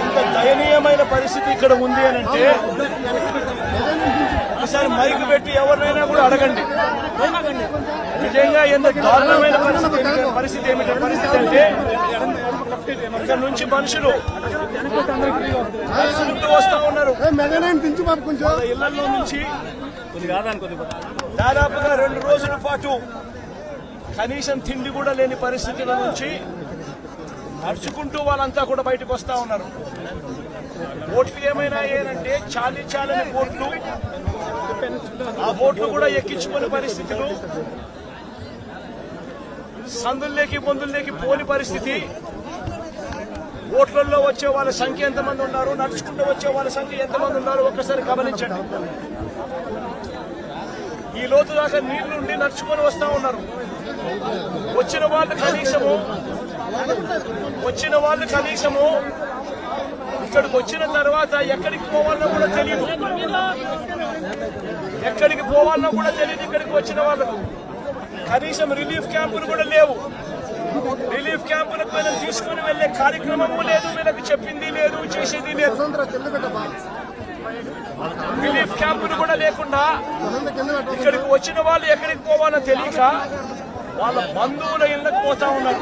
ఎంత దయనీయమైన పరిస్థితి ఇక్కడ ఉంది అని అంటే ఒకసారి మైకు పెట్టి ఎవరినైనా కూడా అడగండి. నిజంగా ఎంత దారుణమైన పరిస్థితి ఏమిటంటే ఇక్కడ నుంచి మనుషులు వస్తా ఉన్నారు. ఇళ్లలో నుంచి దాదాపుగా 2 రోజుల పాటు కనీసం తిండి కూడా లేని పరిస్థితుల నుంచి నడుచుకుంటూ వాళ్ళంతా కూడా బయటకు వస్తా ఉన్నారు. ఓట్లు ఏమైనా ఏనంటే చాలని ఓట్లు, ఆ ఓట్లు కూడా ఎక్కించుకునే పరిస్థితులు, సందుల్లోకి బొందుల్లోకి పోని పరిస్థితి. ఓట్లలో వచ్చే వాళ్ళ సంఖ్య ఎంతమంది ఉన్నారు, నడుచుకుంటూ వచ్చే వాళ్ళ సంఖ్య ఎంతమంది ఉన్నారు ఒక్కసారి గమనించండి. ఈ లోతు దాకా నీళ్లుండి నడుచుకొని వస్తా ఉన్నారు. వచ్చిన వాళ్ళు కనీసము ఇక్కడికి వచ్చిన తర్వాత ఎక్కడికి పోవాలన్నా కూడా తెలియదు. ఇక్కడికి వచ్చిన వాళ్ళకు కనీసం రిలీఫ్ క్యాంపులు కూడా లేవు. రిలీఫ్ క్యాంపులకు వీళ్ళని తీసుకుని వెళ్లే కార్యక్రమము లేదు, వీళ్ళకి చెప్పింది లేదు, చేసేది లేదు. రిలీఫ్ క్యాంపులు కూడా లేకుండా ఇక్కడికి వచ్చిన వాళ్ళు ఎక్కడికి పోవాలో తెలియక వాళ్ళ బంధువుల ఇళ్ళకి పోతా ఉన్నారు.